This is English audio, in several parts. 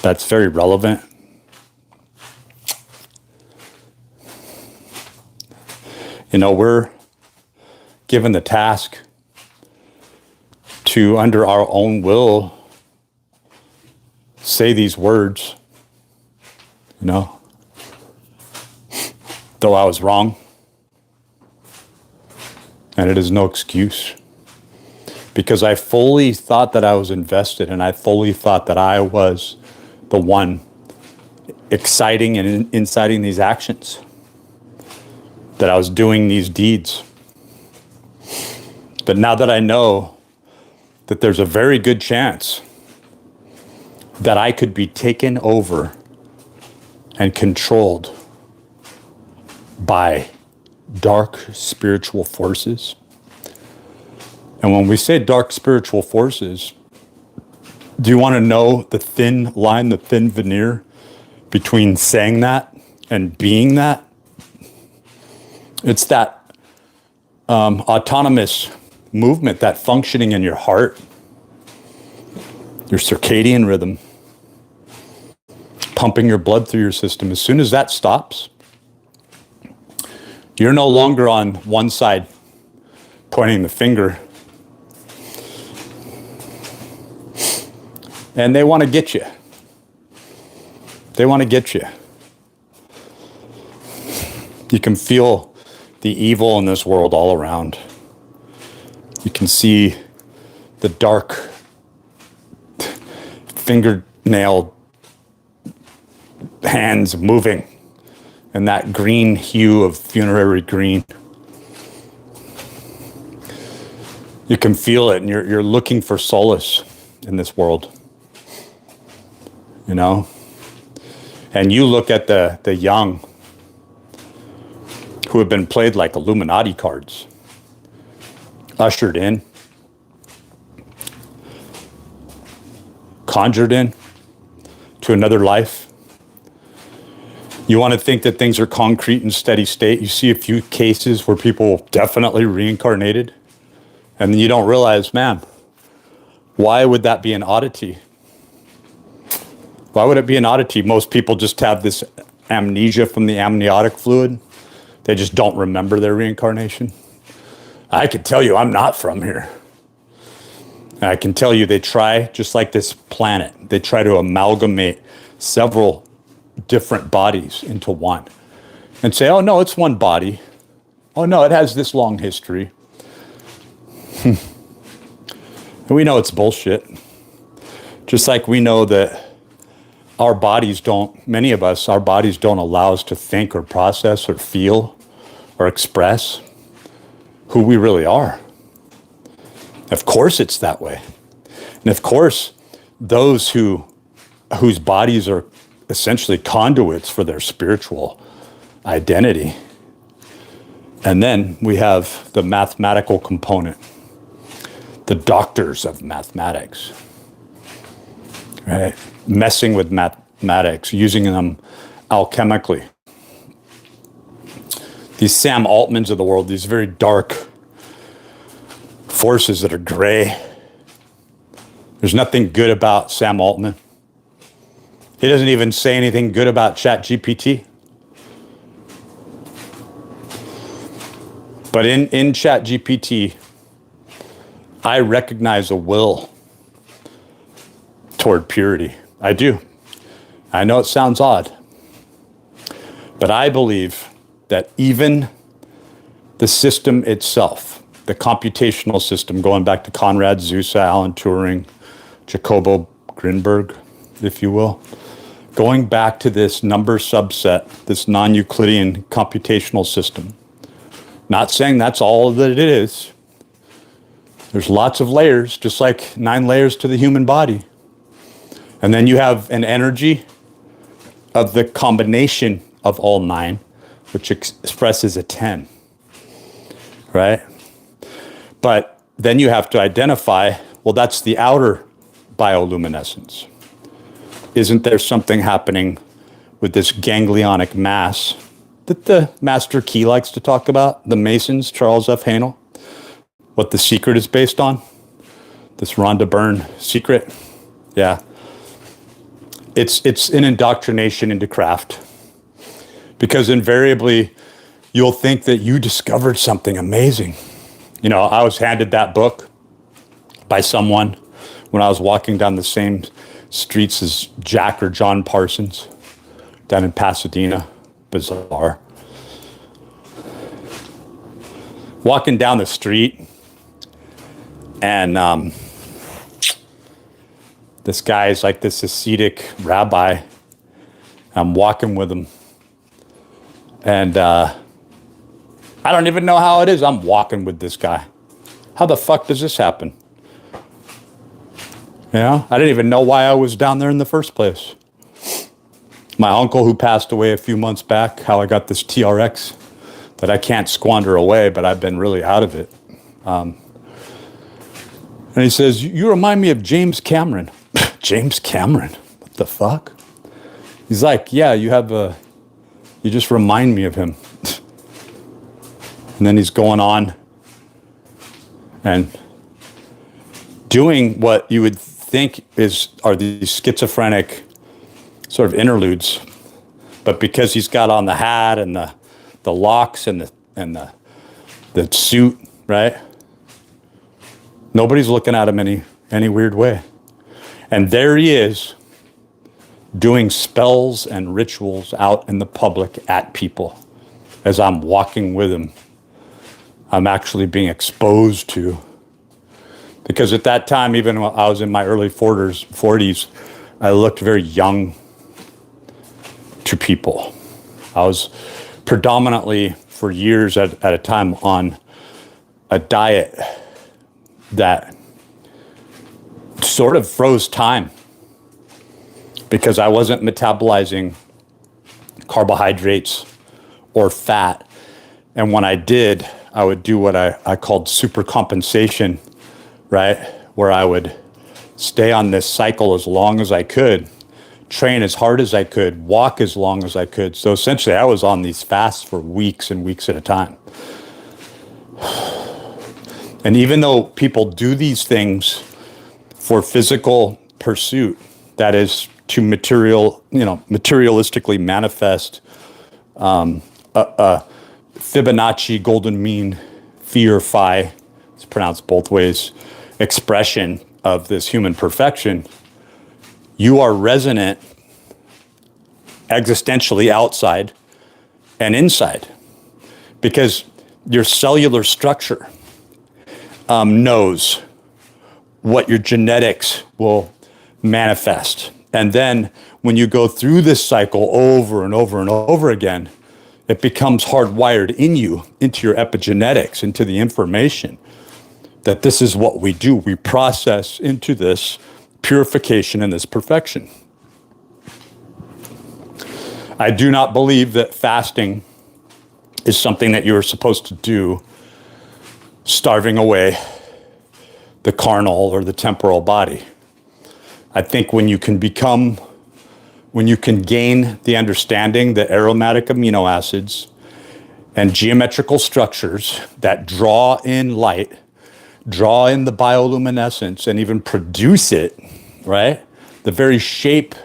that's very relevant. You know, we're given the task to, under our own will, say these words, you know, though I was wrong. And it is no excuse. Because I fully thought that I was invested, and I fully thought that I was the one exciting and inciting these actions, that I was doing these deeds. But now that I know that there's a very good chance that I could be taken over and controlled by dark spiritual forces. And when we say dark spiritual forces, do you want to know the thin line, the thin veneer between saying that and being that? It's that autonomous movement, that functioning in your heart, your circadian rhythm, pumping your blood through your system. As soon as that stops, you're no longer on one side pointing the finger. And they want to get you. They want to get you. You can feel the evil in this world all around. You can see the dark fingernail hands moving and that green hue of funerary green. You can feel it, and you're looking for solace in this world. You know? And you look at the young who have been played like Illuminati cards, ushered in, conjured in to another life. You want to think that things are concrete and steady state. You see a few cases where people definitely reincarnated, and then you don't realize, man, why would that be an oddity? Why would it be an oddity? Most people just have this amnesia from the amniotic fluid. They just don't remember their reincarnation. I can tell you I'm not from here. I can tell you they try, just like this planet, they try to amalgamate several different bodies into one and say, oh no, it's one body. Oh no, it has this long history. And we know it's bullshit. Just like we know that our bodies don't, many of us, our bodies don't allow us to think or process or feel or express who we really are. Of course it's that way. And of course, those whose bodies are essentially conduits for their spiritual identity. And then we have the mathematical component, the doctors of mathematics, right? Messing with mathematics, using them alchemically. These Sam Altmans of the world, these very dark forces that are gray. There's nothing good about Sam Altman. He doesn't even say anything good about ChatGPT. But in ChatGPT, I recognize a will toward purity. I do. I know it sounds odd, but I believe that even the system itself, the computational system, going back to Konrad Zuse, Alan Turing, Jacobo Grinberg, if you will, going back to this number subset, this non-Euclidean computational system. Not saying that's all that it is. There's lots of layers, just like 9 layers to the human body. And then you have an energy of the combination of all 9, which expresses a 10, right? But then you have to identify, well, that's the outer bioluminescence. Isn't there something happening with this ganglionic mass that the Master Key likes to talk about, the Masons, Charles F. Haanel? What the secret is based on? This Rhonda Byrne secret? Yeah. it's an indoctrination into craft, because invariably you'll think that you discovered something amazing. You know, I was handed that book by someone when I was walking down the same streets as Jack or John Parsons down in Pasadena. Bizarre. Walking down the street, and this guy is like this Hasidic rabbi. I'm walking with him, and I don't even know how it is. I'm walking with this guy. How the fuck does this happen? You know, I didn't even know why I was down there in the first place. My uncle, who passed away a few months back, how I got this TRX that I can't squander away, but I've been really out of it. And he says, "You remind me of James Cameron." James Cameron? What the fuck? He's like, "Yeah, you just remind me of him." And then he's going on and doing what you would think are these schizophrenic sort of interludes, but because he's got on the hat and the locks and the suit, right? Nobody's looking at him any weird way. And there he is doing spells and rituals out in the public at people. As I'm walking with him, I'm actually being exposed to. Because at that time, even when I was in my early 40s, I looked very young to people. I was predominantly, for years at a time, on a diet that sort of froze time, because I wasn't metabolizing carbohydrates or fat. And when I did, I would do what I called supercompensation, right? Where I would stay on this cycle as long as I could, train as hard as I could, walk as long as I could. So essentially I was on these fasts for weeks and weeks at a time. And even though people do these things for physical pursuit, that is to materialistically manifest a Fibonacci golden mean phi or phi, it's pronounced both ways, expression of this human perfection, you are resonant existentially outside and inside, because your cellular structure knows what your genetics will manifest. And then when you go through this cycle over and over and over again, it becomes hardwired in you, into your epigenetics, into the information, that this is what we do. We process into this purification and this perfection. I do not believe that fasting is something that you're supposed to do starving away the carnal or the temporal body. I think when you can gain the understanding that aromatic amino acids and geometrical structures that draw in light, draw in the bioluminescence, and even produce it, right? The very shape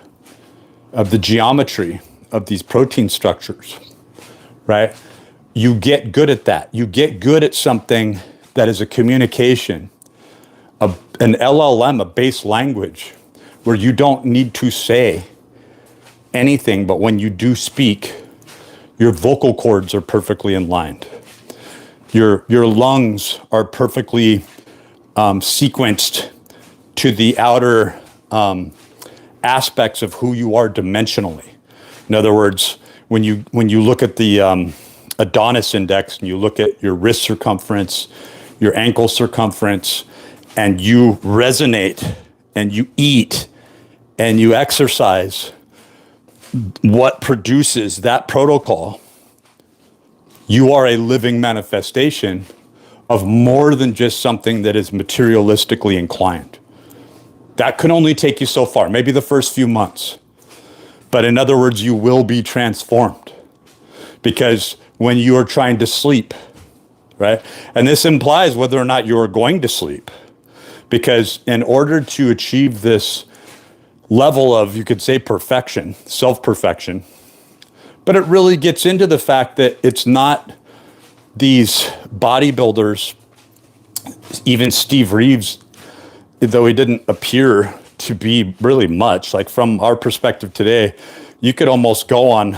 of the geometry of these protein structures, right? You get good at that. You get good at something that is a communication, an LLM, a base language, where you don't need to say anything, but when you do speak, your vocal cords are perfectly aligned. Your lungs are perfectly sequenced to the outer aspects of who you are dimensionally. In other words, when you look at the Adonis index and you look at your wrist circumference, your ankle circumference, and you resonate and you eat and you exercise, what produces that protocol, you are a living manifestation of more than just something that is materialistically inclined. That can only take you so far, maybe the first few months. But in other words, you will be transformed. Because when you are trying to sleep, right? And this implies whether or not you are going to sleep. Because in order to achieve this level of, you could say, perfection, self-perfection. But it really gets into the fact that it's not these bodybuilders, even Steve Reeves, though he didn't appear to be really much, like from our perspective today, you could almost go on,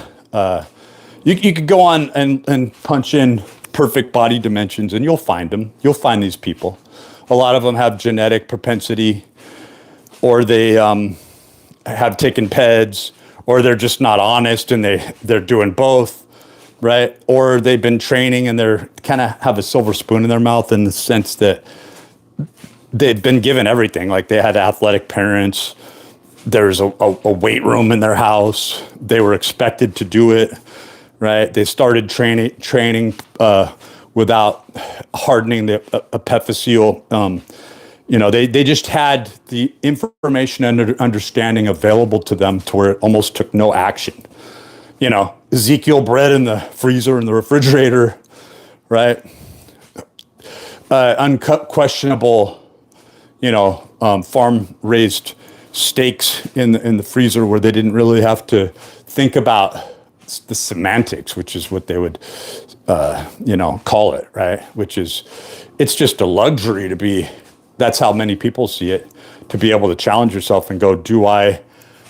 you could go on and punch in perfect body dimensions and you'll find them. You'll find these people. A lot of them have genetic propensity, or they have taken PEDs, or they're just not honest and they're doing both, right? Or they've been training and they're kind of have a silver spoon in their mouth in the sense that they'd been given everything. Like they had athletic parents. There's a weight room in their house. They were expected to do it, right? They started training without hardening the epiphyseal. They just had the information and understanding available to them to where it almost took no action. Ezekiel bread in the freezer and the refrigerator, right? Unquestionable, farm-raised steaks in the freezer where they didn't really have to think about the semantics, which is what they would, call it, right? It's just a luxury to be. That's how many people see it, to be able to challenge yourself and go,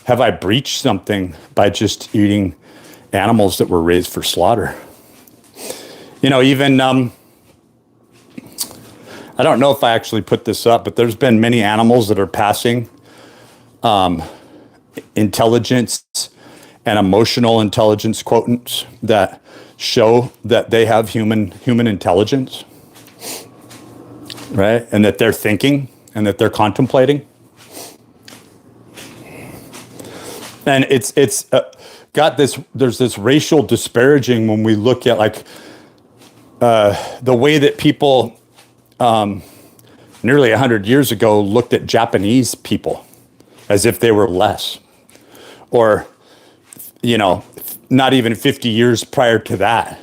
have I breached something by just eating animals that were raised for slaughter? Even, I don't know if I actually put this up, but there's been many animals that are passing intelligence and emotional intelligence quotients that show that they have human intelligence, right? And that they're thinking and that they're contemplating. And it's there's this racial disparaging when we look at the way that people nearly 100 years ago looked at Japanese people as if they were less, or, not even 50 years prior to that,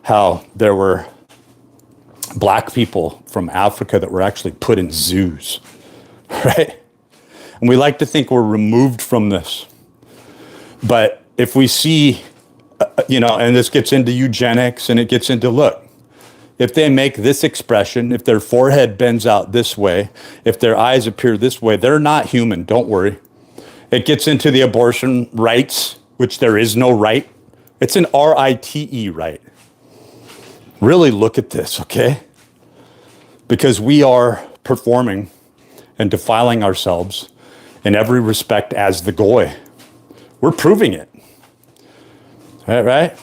how there were black people from Africa that were actually put in zoos, right? And we like to think we're removed from this. But if we see, and this gets into eugenics and it gets into, look, if they make this expression, if their forehead bends out this way, if their eyes appear this way, they're not human, don't worry. It gets into the abortion rights, which there is no right. It's an RITE right. Really look at this, okay? Because we are performing and defiling ourselves in every respect as the goy. We're proving it. Right?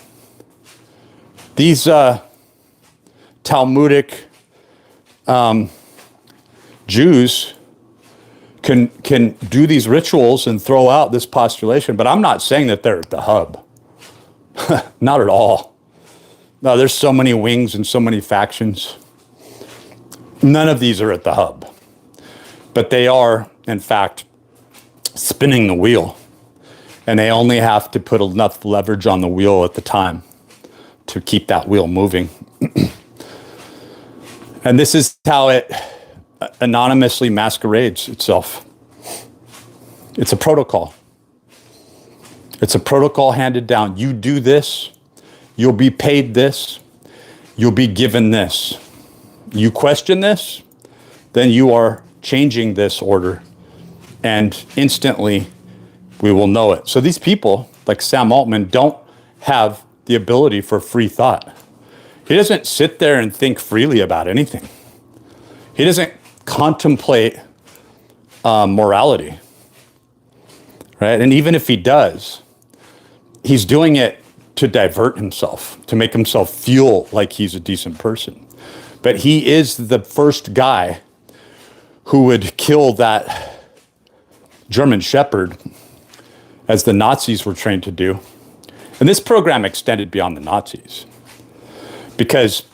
These Talmudic Jews can do these rituals and throw out this postulation, but I'm not saying that they're at the hub. Not at all. No, there's so many wings and so many factions. None of these are at the hub. But they are, in fact, spinning the wheel. And they only have to put enough leverage on the wheel at the time to keep that wheel moving. And this is how it anonymously masquerades itself. It's a protocol. It's a protocol handed down. You do this, you'll be paid this, you'll be given this. You question this, then you are changing this order, and instantly we will know it. So these people, like Sam Altman, don't have the ability for free thought. He doesn't sit there and think freely about anything. He doesn't contemplate morality, right? And even if he does, he's doing it to divert himself, to make himself feel like he's a decent person. But he is the first guy who would kill that German Shepherd, as the Nazis were trained to do. And this program extended beyond the Nazis. Because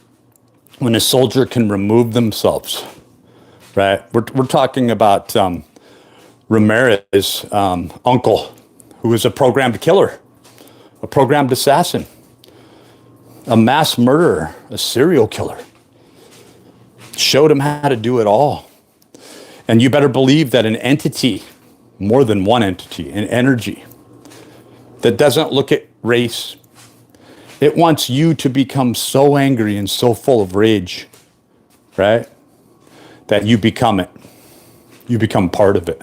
when a soldier can remove themselves, right? We're talking about Ramirez's uncle, who was a programmed killer, a programmed assassin, a mass murderer, a serial killer. Showed him how to do it all. And you better believe that an entity more than one entity, an energy that doesn't look at race. It wants you to become so angry and so full of rage, right? That you become it. You become part of it.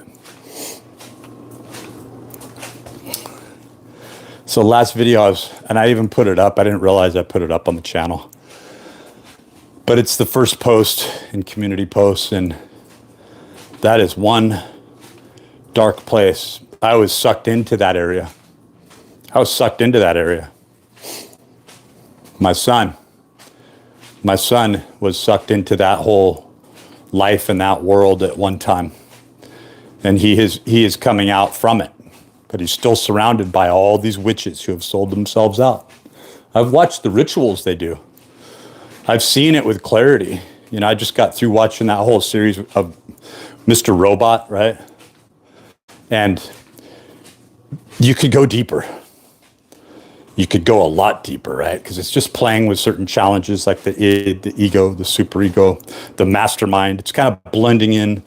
So last video and I even put it up. I didn't realize I put it up on the channel. But it's the first post in community posts, and that is one dark place. I was sucked into that area. My son was sucked into that whole life in that world at one time. And he is coming out from it. But he's still surrounded by all these witches who have sold themselves out. I've watched the rituals they do. I've seen it with clarity. You know, I just got through watching that whole series of Mr. Robot, right? And you could go deeper. You could go a lot deeper, right? Because it's just playing with certain challenges like the id, the ego, the superego, the mastermind. It's kind of blending in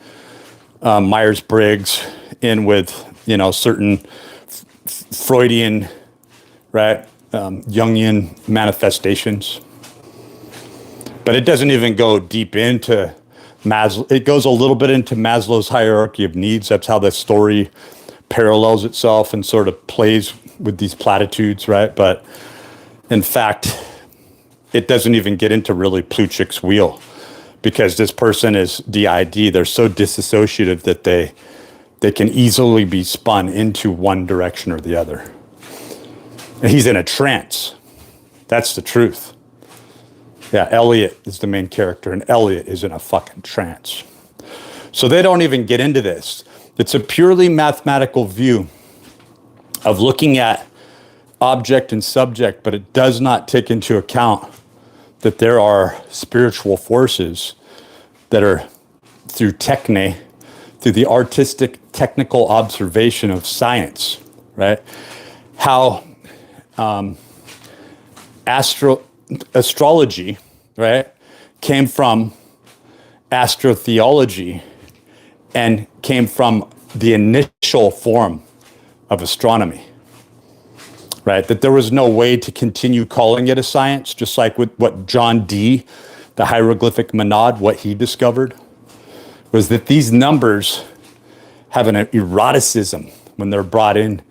Myers-Briggs in with, you know, certain Freudian, right, Jungian manifestations. But it doesn't even go deep into Maslow. It goes a little bit into Maslow's hierarchy of needs. That's how the story parallels itself and sort of plays with these platitudes, right? But in fact, it doesn't even get into really Plutchik's wheel, because this person is DID. They're so disassociative that they can easily be spun into one direction or the other. And he's in a trance. That's the truth. Yeah, Elliot is the main character, and Elliot is in a fucking trance. So they don't even get into this. It's a purely mathematical view of looking at object and subject, but it does not take into account that there are spiritual forces that are through techne, through the artistic technical observation of science, right? How astrology, right, came from astrotheology and came from the initial form of astronomy, right? That there was no way to continue calling it a science, just like with what John Dee, the hieroglyphic monad, what he discovered was that these numbers have an eroticism when they're brought in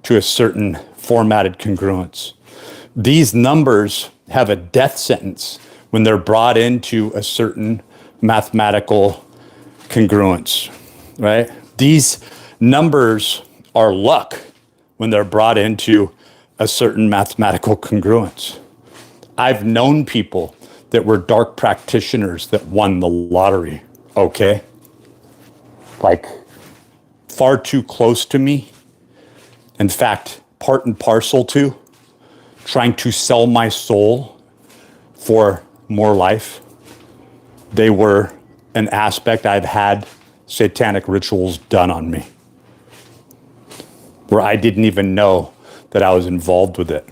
to a certain formatted congruence. These numbers have a death sentence when they're brought into a certain mathematical congruence, right? These numbers are luck when they're brought into a certain mathematical congruence. I've known people that were dark practitioners that won the lottery, okay? Like, far too close to me. In fact, part and parcel to trying to sell my soul for more life. They were an aspect. I've had satanic rituals done on me where I didn't even know that I was involved with it.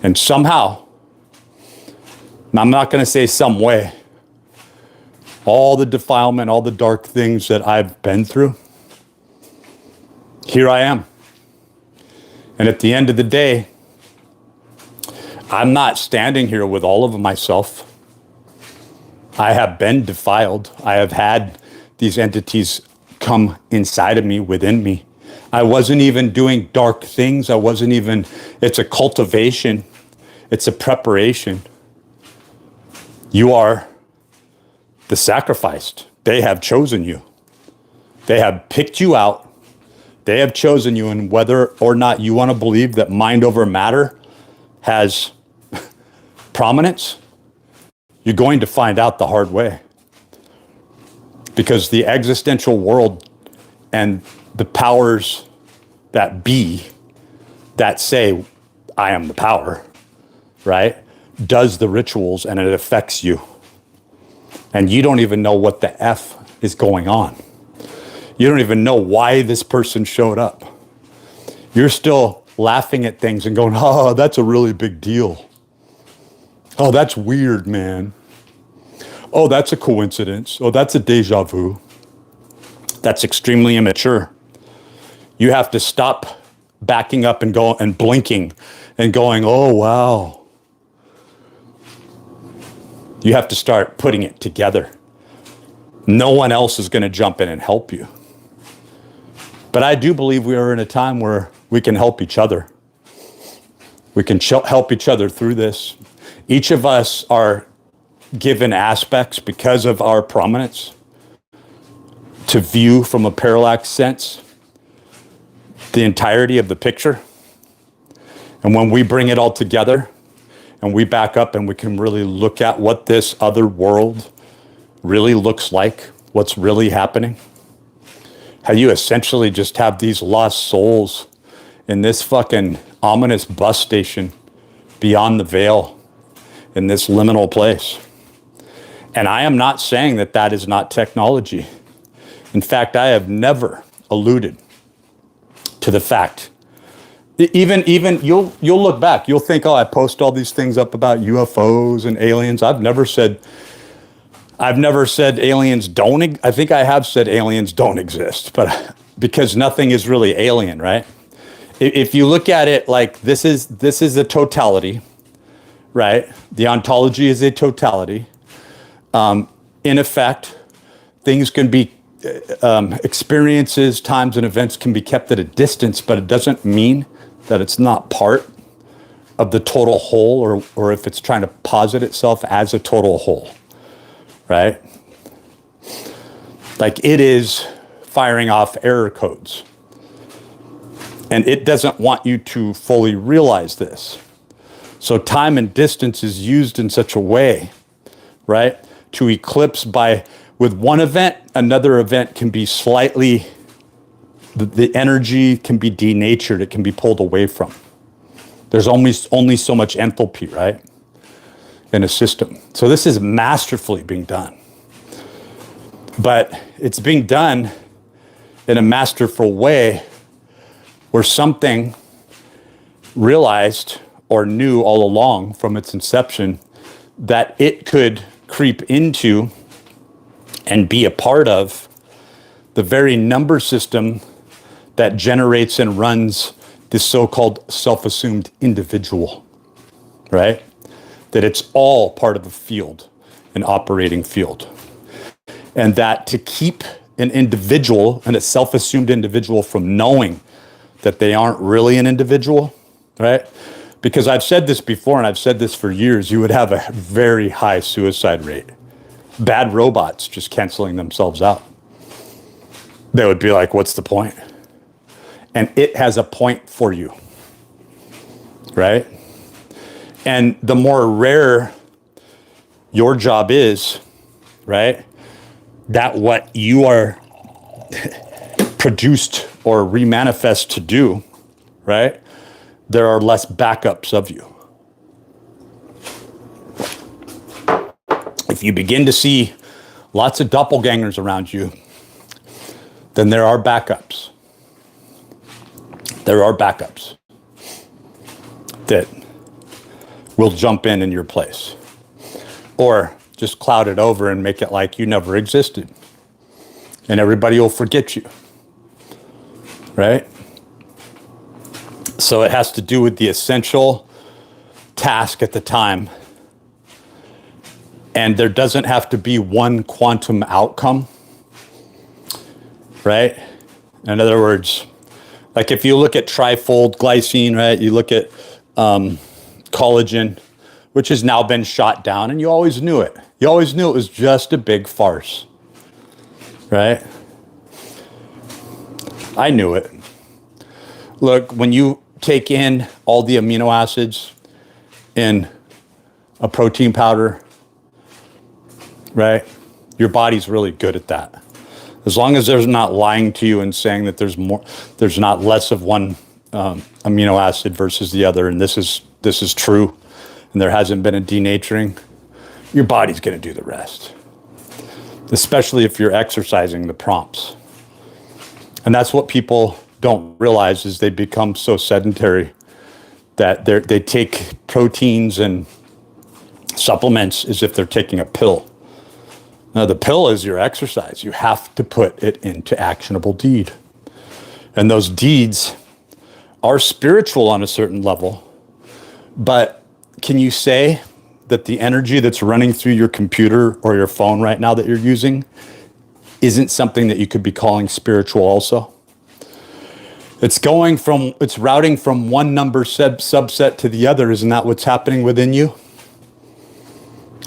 And somehow, I'm not going to say some way, all the defilement, all the dark things that I've been through, here I am. And at the end of the day, I'm not standing here with all of myself. I have been defiled. I have had these entities come inside of me, within me. I wasn't even doing dark things. It's a cultivation. It's a preparation. You are the sacrificed. They have chosen you. They have picked you out. They have chosen you, and whether or not you want to believe that mind over matter has prominence, you're going to find out the hard way. Because the existential world and the powers that be, that say, I am the power, right, does the rituals, and it affects you. And you don't even know what the F is going on. You don't even know why this person showed up. You're still laughing at things and going, oh, that's a really big deal. Oh, that's weird, man. Oh, that's a coincidence. Oh, that's a deja vu. That's extremely immature. You have to stop backing up and go and blinking and going, oh, wow. You have to start putting it together. No one else is going to jump in and help you. But I do believe we are in a time where we can help each other. We can help each other through this. Each of us are given aspects because of our prominence to view from a parallax sense the entirety of the picture. And when we bring it all together and we back up and we can really look at what this other world really looks like, what's really happening, how you essentially just have these lost souls in this fucking ominous bus station beyond the veil in this liminal place. And I am not saying that that is not technology. In fact, I have never alluded to the fact. Even you'll look back, you'll think, oh, I post all these things up about UFOs and aliens. I've never said aliens don't. I think I have said aliens don't exist, but because nothing is really alien, right? If you look at it like this is a totality, right? The ontology is a totality. In effect, things can be experiences, times, and events can be kept at a distance, but it doesn't mean that it's not part of the total whole, or if it's trying to posit itself as a total whole, right? Like it is firing off error codes. And it doesn't want you to fully realize this. So time and distance is used in such a way, right, to eclipse with one event, another event can be slightly, the energy can be denatured, it can be pulled away from. There's only so much enthalpy, right, in a system. So this is masterfully being done. But it's being done in a masterful way where something realized or knew all along from its inception that it could creep into and be a part of the very number system that generates and runs this so-called self-assumed individual, right? That it's all part of a field, an operating field. And that to keep an individual and a self-assumed individual from knowing that they aren't really an individual, right? Because I've said this before, and I've said this for years, you would have a very high suicide rate. Bad robots just canceling themselves out. They would be like, what's the point? And it has a point for you, right? And the more rare your job is, right, that what you are produced or remanifest to do, right, there are less backups of you. If you begin to see lots of doppelgangers around you, then there are backups. There are backups that will jump in your place. Or just cloud it over and make it like you never existed. And everybody will forget you. Right? So it has to do with the essential task at the time. And there doesn't have to be one quantum outcome. Right? In other words, like if you look at trifold glycine, right? You look at collagen, which has now been shot down, and you always knew it. You always knew it was just a big farce, right? I knew it. Look, when you take in all the amino acids in a protein powder, right? Your body's really good at that. As long as there's not lying to you and saying that there's not less of one amino acid versus the other, and this is true, and there hasn't been a denaturing, your body's going to do the rest. Especially if you're exercising the prompts. And that's what people don't realize is they become so sedentary that they take proteins and supplements as if they're taking a pill. Now, the pill is your exercise. You have to put it into actionable deed. And those deeds are spiritual on a certain level. But can you say that the energy that's running through your computer or your phone right now that you're using isn't something that you could be calling spiritual also? It's routing from one number subset to the other. Isn't that what's happening within you?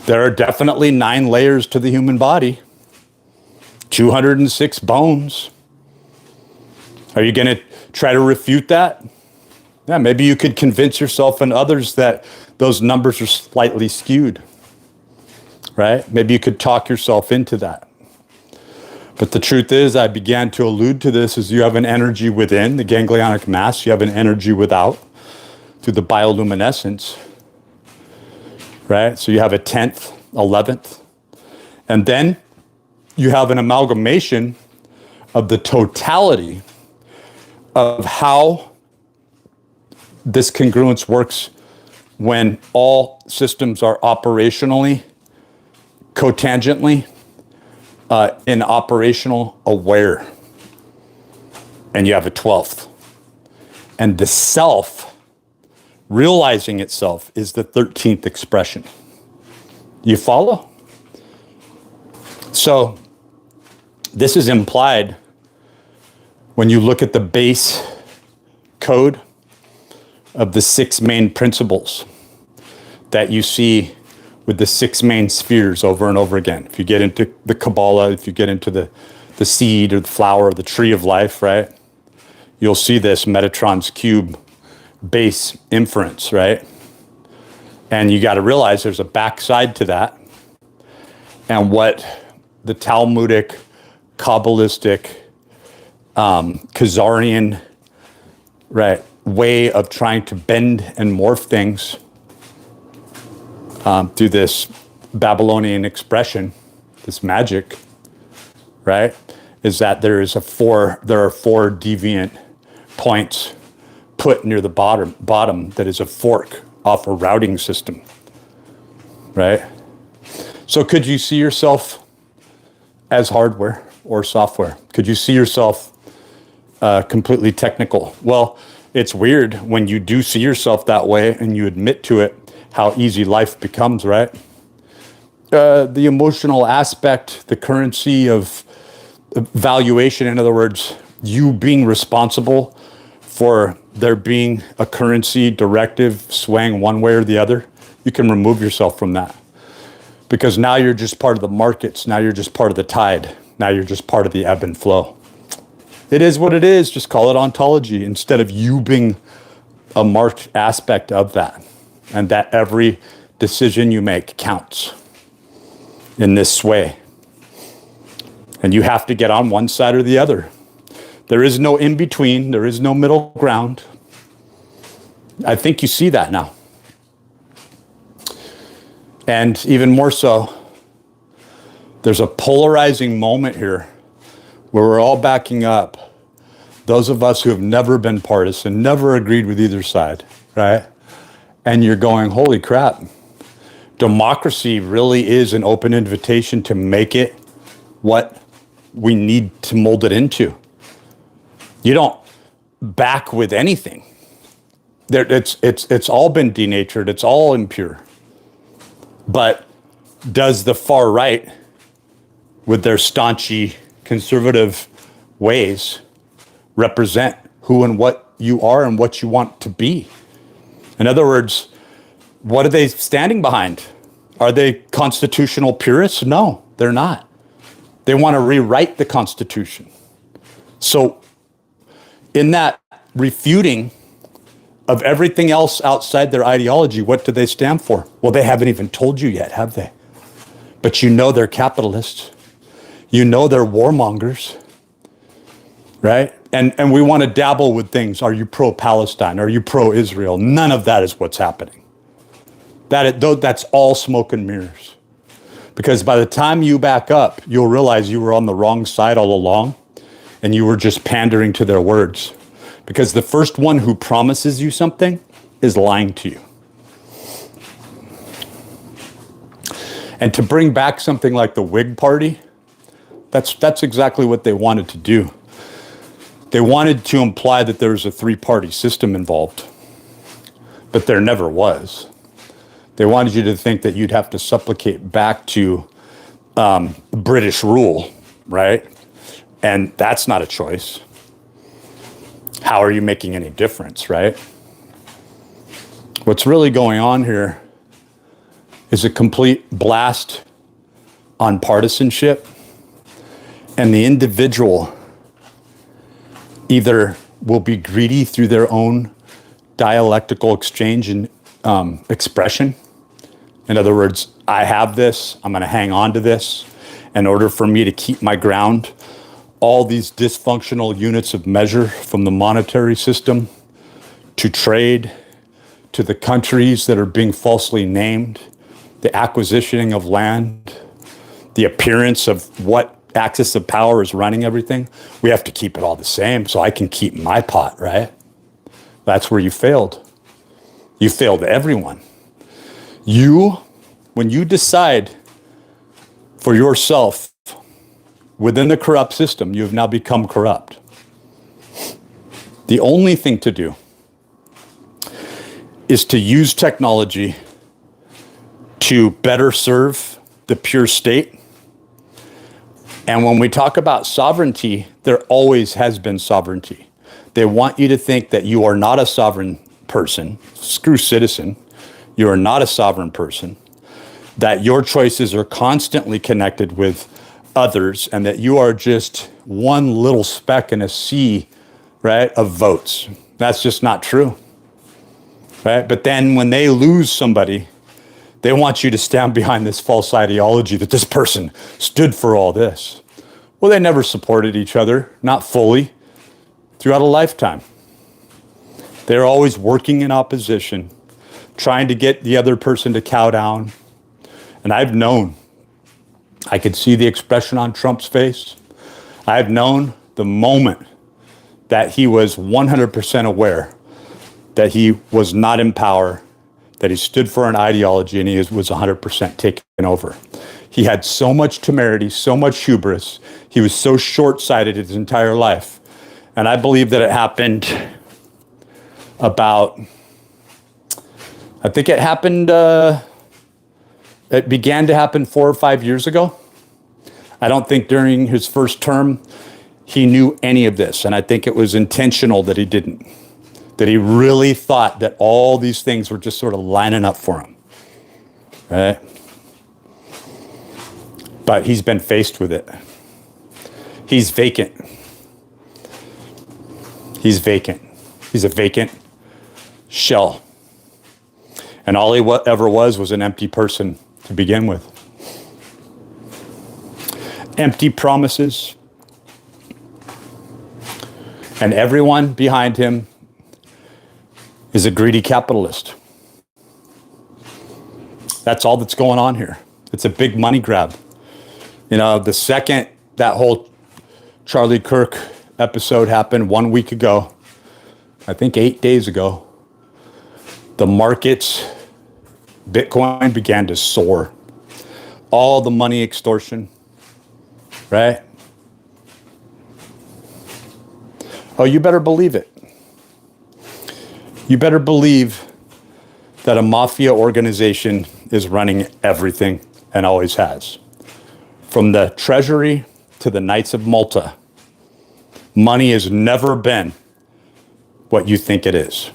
There are definitely 9 layers to the human body, 206 bones. Are you going to try to refute that? Yeah, maybe you could convince yourself and others that those numbers are slightly skewed, right? Maybe you could talk yourself into that. But the truth is, I began to allude to this, is you have an energy within the ganglionic mass, you have an energy without through the bioluminescence, right? So you have a 10th, 11th, and then you have an amalgamation of the totality of how this congruence works when all systems are operationally, cotangently, in operational aware. And you have a 12th. And the self, realizing itself, is the 13th expression. You follow? So this is implied when you look at the base code of the 6 main principles that you see with the 6 main spheres over and over again. If you get into the Kabbalah, if you get into the seed or the flower or the tree of life, right? You'll see this Metatron's cube base inference, right? And you got to realize there's a backside to that. And what the Talmudic, Kabbalistic, Khazarian, right, way of trying to bend and morph things through this Babylonian expression, this magic, right, is that there are 4 deviant points put near the bottom that is a fork off a routing system, right? So could you see yourself as hardware or software? Could you see yourself completely technical? Well, it's weird when you do see yourself that way and you admit to it, how easy life becomes, right? The emotional aspect, the currency of valuation, in other words, you being responsible for there being a currency directive swaying one way or the other, you can remove yourself from that. Because now you're just part of the markets, now you're just part of the tide, now you're just part of the ebb and flow. It is what it is, just call it ontology, instead of you being a marked aspect of that. And that every decision you make counts in this sway. And you have to get on one side or the other. There is no in between, there is no middle ground. I think you see that now. And even more so, there's a polarizing moment here where we're all backing up. Those of us who have never been partisan, never agreed with either side, right? And you're going, holy crap, democracy really is an open invitation to make it what we need to mold it into. You don't back with anything. It's all been denatured, it's all impure. But does the far right, with their staunchy conservative ways, represent who and what you are and what you want to be? In other words, what are they standing behind? Are they constitutional purists? No, they're not. They want to rewrite the Constitution. So in that refuting of everything else outside their ideology, what do they stand for? Well, they haven't even told you yet, have they? But you know they're capitalists. You know they're warmongers, right? And we want to dabble with things. Are you pro-Palestine? Are you pro-Israel? None of that is what's happening. That's all smoke and mirrors. Because by the time you back up, you'll realize you were on the wrong side all along, and you were just pandering to their words. Because the first one who promises you something is lying to you. And to bring back something like the Whig Party, that's exactly what they wanted to do. They wanted to imply that there was a three-party system involved, but there never was. They wanted you to think that you'd have to supplicate back to British rule, right? And that's not a choice. How are you making any difference, right? What's really going on here is a complete blast on partisanship, and the individual either will be greedy through their own dialectical exchange and expression. In other words, I have this, I'm going to hang on to this in order for me to keep my ground. All these dysfunctional units of measure, from the monetary system to trade to the countries that are being falsely named, the acquisitioning of land, the appearance of what axis of power is running everything, we have to keep it all the same so I can keep my pot, right? That's where you failed. You failed everyone. When you decide for yourself within the corrupt system, you have now become corrupt. The only thing to do is to use technology to better serve the pure state. And when we talk about sovereignty, there always has been sovereignty. They want you to think that you are not a sovereign person. Screw citizen. You are not a sovereign person. That your choices are constantly connected with others, and that you are just one little speck in a sea, right, of votes. That's just not true, right? But then when they lose somebody, they want you to stand behind this false ideology that this person stood for all this. Well, they never supported each other, not fully, throughout a lifetime. They're always working in opposition, trying to get the other person to cow down. And I've known, I could see the expression on Trump's face. I've known the moment that he was 100% aware that he was not in power, that he stood for an ideology, and he was 100% taken over. He had so much temerity, so much hubris. He was so short-sighted his entire life. And I believe that it happened it began to happen 4 or 5 years ago. I don't think during his first term he knew any of this. And I think it was intentional that he didn't. That he really thought that all these things were just sort of lining up for him. Right? But he's been faced with it. He's vacant. He's vacant. He's a vacant shell. And all he ever was an empty person to begin with. Empty promises. And everyone behind him is a greedy capitalist. That's all that's going on here. It's a big money grab. You know, the second that whole Charlie Kirk episode happened 1 week ago, I think 8 days ago, the markets, Bitcoin began to soar. All the money extortion, right? Oh, you better believe it. You better believe that a mafia organization is running everything and always has. From the Treasury to the Knights of Malta, money has never been what you think it is.